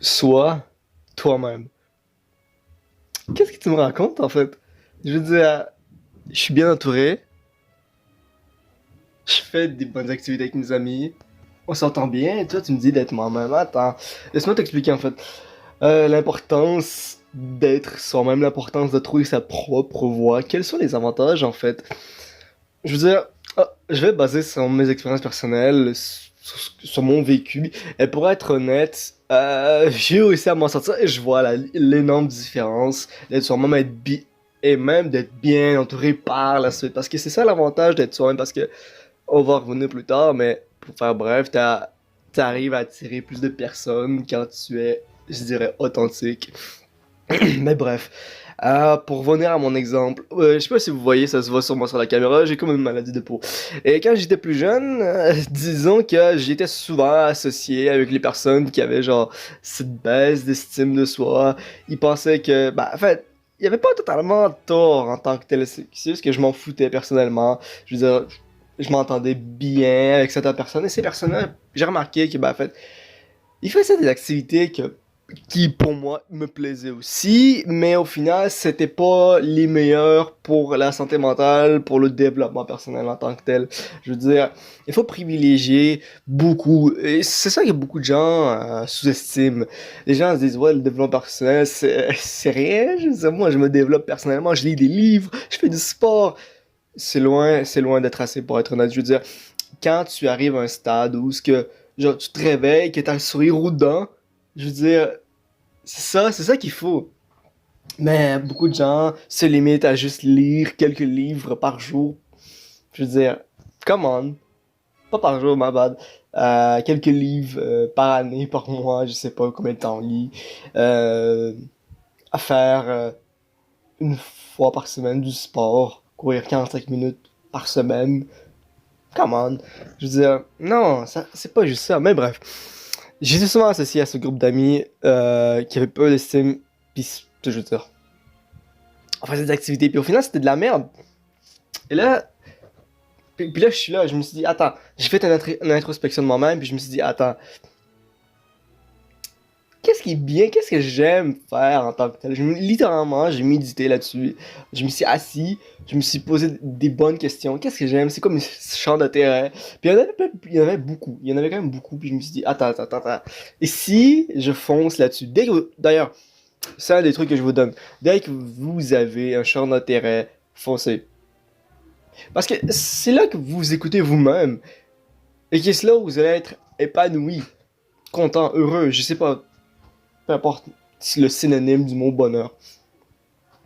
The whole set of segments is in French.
Sois toi-même. Qu'est-ce que tu me racontes en fait? Je veux dire, je suis bien entouré, je fais des bonnes activités avec mes amis, on s'entend bien, et toi tu me dis d'être moi-même. Attends, laisse-moi t'expliquer en fait. L'importance d'être soi-même, l'importance de trouver sa propre voie. Quels sont les avantages en fait? Je veux dire, je vais baser sur mes expériences personnelles, sur mon vécu. Et pour être honnête, j'ai réussi à m'en sortir et je vois l'énorme différence d'être soi-même et même d'être bien entouré par la suite. Parce que c'est ça l'avantage d'être soi-même. Parce que on va revenir plus tard, mais pour faire bref, t'arrives à attirer plus de personnes quand tu es, je dirais, authentique. Mais bref, pour revenir à mon exemple, je sais pas si vous voyez, ça se voit sûrement sur la caméra, j'ai comme une maladie de peau. Et quand j'étais plus jeune, disons que j'étais souvent associé avec les personnes qui avaient genre cette baisse d'estime de soi. Ils pensaient que, bah, en fait, il y avait pas totalement tort en tant que tel, c'est juste que je m'en foutais personnellement. Je veux dire, je m'entendais bien avec certaines personnes, et ces personnes-là, j'ai remarqué que, bah, en fait, ils faisaient des activités qui pour moi me plaisaient aussi, mais au final, c'était pas les meilleurs pour la santé mentale, pour le développement personnel en tant que tel. Je veux dire, il faut privilégier beaucoup, et c'est ça que beaucoup de gens sous-estiment. Les gens se disent, ouais, le développement personnel, c'est rien. Je veux dire, moi, je me développe personnellement, je lis des livres, je fais du sport. C'est loin d'être assez pour être honnête. Je veux dire, quand tu arrives à un stade où ce que, genre, tu te réveilles, que t'as le sourire aux dents, je veux dire, c'est ça qu'il faut. Mais beaucoup de gens se limitent à juste lire quelques livres par jour. Je veux dire, come on, pas par jour, ma bad. Quelques livres par année, par mois, je sais pas combien de temps on lit. Euh, à faire une fois par semaine du sport, courir 45 minutes par semaine. Come on. Je veux dire, non, ça, c'est pas juste ça. Mais bref, j'étais souvent associé à ce groupe d'amis qui avait peu d'estime, pis je veux dire, on faisait des activités, puis au final c'était de la merde. Et là, puis là je suis là, je me suis dit, attends, j'ai fait une introspection de moi-même, puis je me suis dit, attends, qu'est-ce qui est bien, qu'est-ce que j'aime faire en tant que tel? Littéralement, j'ai médité là-dessus, je me suis assis, je me suis posé des bonnes questions, qu'est-ce que j'aime, c'est comme un champ de terrain. Puis il y en avait beaucoup, il y en avait quand même beaucoup, puis je me suis dit, attends. Et si je fonce là-dessus, d'ailleurs, c'est un des trucs que je vous donne. Dès que vous avez un champ d'intérêt, foncez. Parce que c'est là que vous vous écoutez vous-même. Et que c'est là où vous allez être épanoui, content, heureux, je sais pas, peu importe le synonyme du mot bonheur.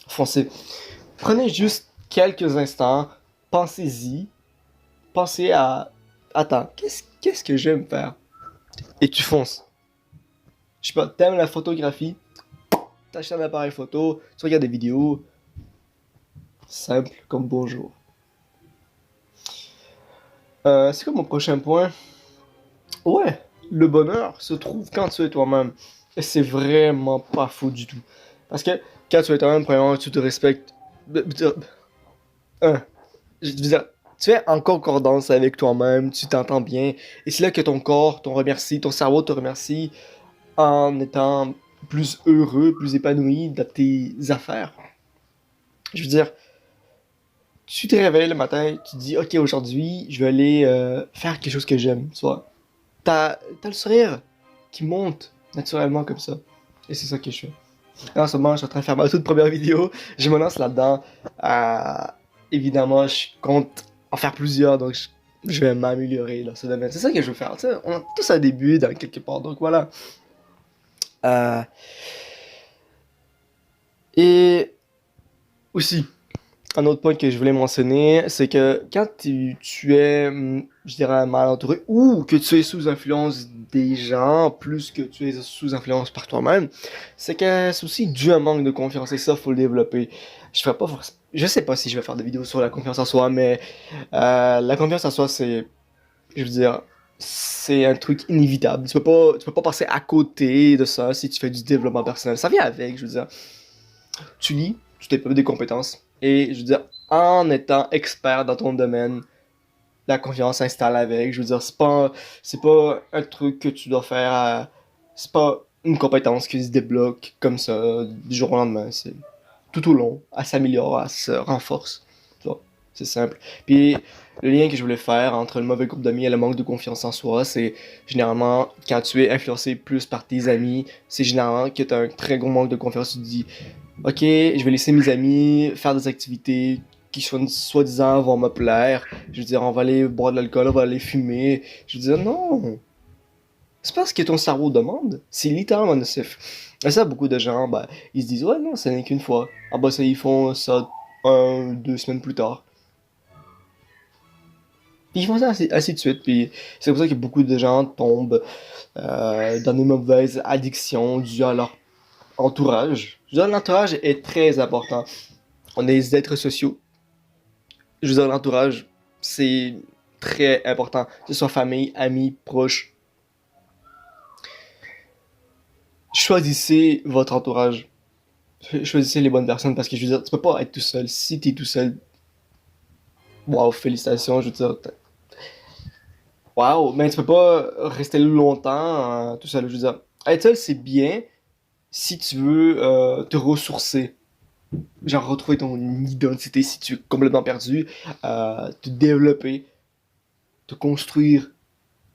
Foncez. Prenez juste quelques instants, pensez-y, pensez à... Attends, qu'est-ce que j'aime faire? Et tu fonces. Je sais pas, t'aimes la photographie, t'achètes un appareil photo, tu regardes des vidéos, simple comme bonjour. C'est quoi mon prochain point? Ouais, le bonheur se trouve quand tu es toi-même. Et c'est vraiment pas faux du tout. Parce que quand tu es toi-même, premièrement, tu te respectes. Un, je veux dire, tu es en concordance avec toi-même, tu t'entends bien. Et c'est là que ton corps te remercie, ton cerveau te remercie en étant plus heureux, plus épanoui dans tes affaires. Je veux dire, tu te réveilles le matin, tu te dis, ok, aujourd'hui, je vais aller faire quelque chose que j'aime, tu vois. T'as le sourire qui monte naturellement comme ça. Et c'est ça que je fais. Là, en ce moment, je suis en train de faire ma toute première vidéo. Je me lance là-dedans. Évidemment, je compte en faire plusieurs, donc je vais m'améliorer dans ce domaine. C'est ça que je veux faire. Tu sais, on a tous un début dans quelque part, donc voilà. Euh, et aussi, un autre point que je voulais mentionner, c'est que quand tu es, je dirais, mal entouré ou que tu es sous influence des gens plus que tu es sous influence par toi-même, c'est que c'est aussi dû à un manque de confiance et ça, faut le développer. Je ferai pas forcément, je sais pas si je vais faire des vidéos sur la confiance en soi, mais la confiance en soi, c'est, je veux dire, c'est un truc inévitable. Tu peux pas passer à côté de ça si tu fais du développement personnel. Ça vient avec, je veux dire tu lis, tu développes des compétences. Et je veux dire, en étant expert dans ton domaine, la confiance s'installe avec. Je veux dire, c'est pas un truc que tu dois faire. C'est pas une compétence qui se débloque comme ça, du jour au lendemain. C'est tout au long, elle s'améliore, elle se renforce. Tu vois, c'est simple. Puis le lien que je voulais faire entre le mauvais groupe d'amis et le manque de confiance en soi, c'est généralement quand tu es influencé plus par tes amis, c'est généralement que tu as un très gros manque de confiance. Tu te dis, ok, je vais laisser mes amis faire des activités qui soi-disant vont me plaire. Je veux dire, on va aller boire de l'alcool, on va aller fumer. Je veux dire, non, c'est pas ce que ton cerveau demande. C'est littéralement nocif. Et ça, beaucoup de gens, bah, ils se disent, ouais, non, ça n'est qu'une fois. Ah bah ça, ils font ça 2 semaines plus tard. Puis ils font ça ainsi de suite. Puis c'est pour ça que beaucoup de gens tombent dans des mauvaises addictions dues à leur entourage. Je veux dire, l'entourage est très important. On est des êtres sociaux. Je veux dire, l'entourage, c'est très important. Que ce soit famille, amis, proches. Choisissez votre entourage. Choisissez les bonnes personnes parce que je veux dire, tu peux pas être tout seul. Si t'es tout seul, waouh, félicitations, je veux dire, waouh, mais tu peux pas rester longtemps tout seul. Je veux dire, être seul, c'est bien si tu veux te ressourcer. Genre, retrouver ton identité si tu es complètement perdu, te développer, te construire,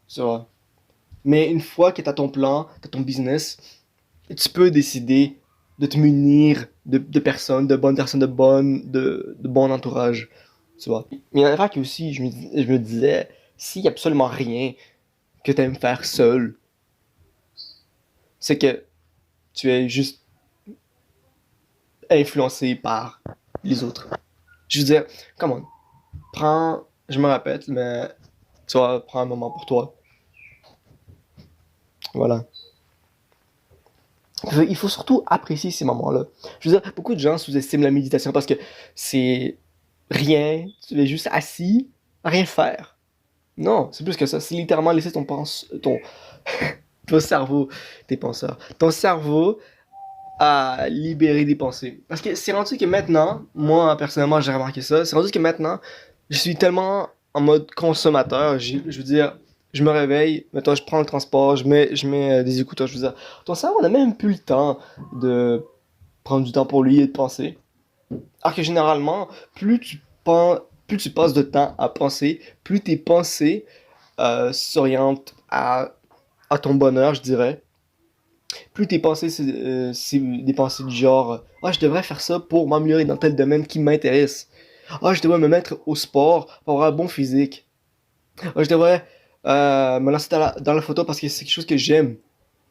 tu vois. Mais une fois que t'as ton plan, t'as ton business, tu peux décider de te munir de personnes, de bon entourage, tu vois. Mais il y a une affaire que aussi, je me disais, s'il y a absolument rien que tu aimes faire seul, c'est que tu es juste influencé par les autres. Je veux dire, come on, je me répète, mais tu vois, prends un moment pour toi. Voilà. Il faut surtout apprécier ces moments-là. Je veux dire, beaucoup de gens sous-estiment la méditation parce que c'est rien, tu es juste assis, à rien faire. Non, c'est plus que ça. C'est littéralement laisser ton cerveau, tes penseurs, ton cerveau à libérer des pensées. Parce que c'est rendu que maintenant, moi personnellement j'ai remarqué ça, c'est rendu que maintenant, je suis tellement en mode consommateur, je veux dire, je me réveille, maintenant je prends le transport, je mets des écouteurs, je veux dire, ton cerveau n'a même plus le temps de prendre du temps pour lui et de penser. Alors que généralement, plus tu passes de temps à penser, plus tes pensées s'orientent à ton bonheur, je dirais. Plus tes pensées, c'est des pensées du genre ah, je devrais faire ça pour m'améliorer dans tel domaine qui m'intéresse. Ah, je devrais me mettre au sport pour avoir un bon physique. Ah, je devrais me lancer dans la photo parce que c'est quelque chose que j'aime.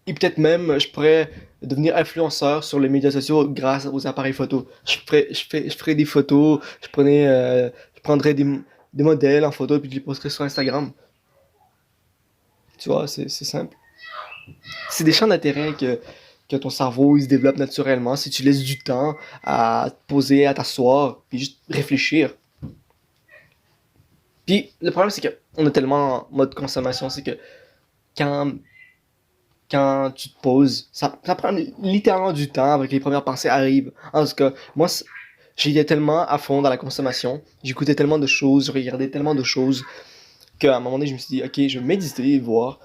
Et peut-être même, je pourrais devenir influenceur sur les médias sociaux grâce aux appareils photo. Je ferais des photos, je prendrais des modèles en photo et puis je les posterais sur Instagram. Tu vois, c'est simple. C'est des champs d'intérêt que ton cerveau il se développe naturellement si tu laisses du temps à te poser, à t'asseoir, puis juste réfléchir. Puis le problème c'est que on est tellement en mode consommation, c'est que quand, quand tu te poses, ça prend littéralement du temps avec les premières pensées arrivent. En tout cas, moi j'étais tellement à fond dans la consommation, j'écoutais tellement de choses, je regardais tellement de choses qu'à un moment donné je me suis dit ok je vais méditer, voir.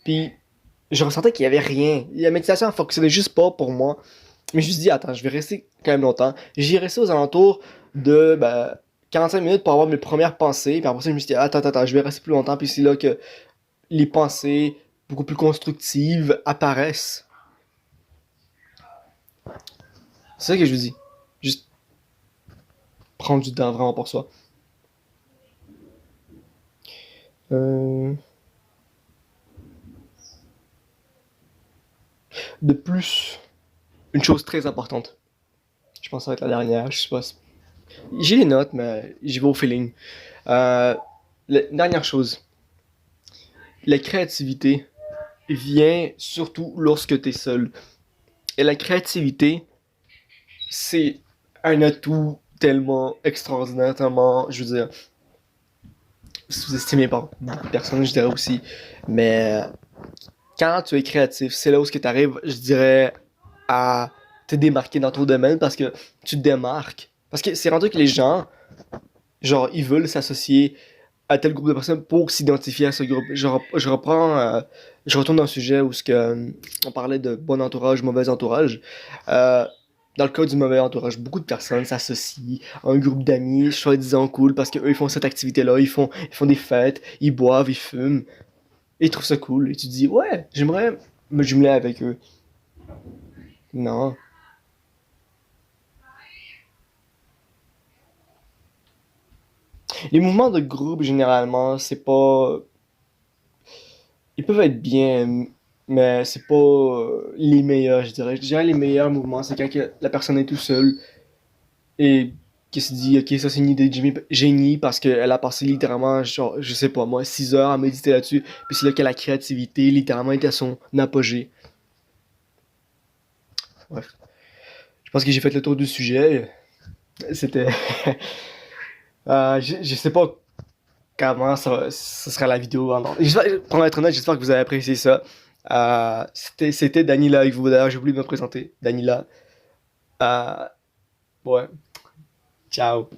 Puis je ressentais qu'il y avait rien. La méditation ne fonctionnait juste pas pour moi. Mais je me suis dit, attends, je vais rester quand même longtemps. J'y resté aux alentours de 45 minutes pour avoir mes premières pensées. Puis après ça, je me suis dit, attends, je vais rester plus longtemps. Puis c'est là que les pensées beaucoup plus constructives apparaissent. C'est ça que je vous dis. Juste prendre du temps vraiment pour soi. Euh, De plus, une chose très importante. Je pense que ça va être la dernière, je sais pas. J'ai les notes, mais j'y vais au feeling. Euh, la dernière chose, la créativité vient surtout lorsque tu es seul. Et la créativité, c'est un atout tellement extraordinaire, tellement, je veux dire, sous-estimé par beaucoup de personnes, je dirais aussi. Mais quand tu es créatif, c'est là où tu arrives, je dirais, à te démarquer dans ton domaine parce que tu te démarques. Parce que c'est rendu que les gens, genre, ils veulent s'associer à tel groupe de personnes pour s'identifier à ce groupe. Je reprends, je retourne dans le sujet où on parlait de bon entourage, mauvais entourage. Euh, dans le cas du mauvais entourage, beaucoup de personnes s'associent à un groupe d'amis, soi-disant cool, parce qu'eux, ils font cette activité-là, ils font des fêtes, ils boivent, ils fument, et ils trouvent ça cool. Et tu te dis, ouais, j'aimerais me jumeler avec eux. Non. Les mouvements de groupe, généralement, c'est pas. Ils peuvent être bien, mais c'est pas les meilleurs, je dirais. Je dirais les meilleurs mouvements, c'est quand la personne est tout seule et qui se dit, ok, ça c'est une idée de génie parce qu'elle a passé littéralement, genre, je sais pas moi, 6 heures à méditer là-dessus, puis c'est là que la créativité littéralement est à son apogée. Bref, je pense que j'ai fait le tour du sujet. C'était. Je sais pas comment ça sera la vidéo en ordre. Pour être honnête, j'espère que vous avez apprécié ça. C'était Danila avec vous. D'ailleurs, j'ai oublié de me présenter. Danila. Euh, ouais. Ciao.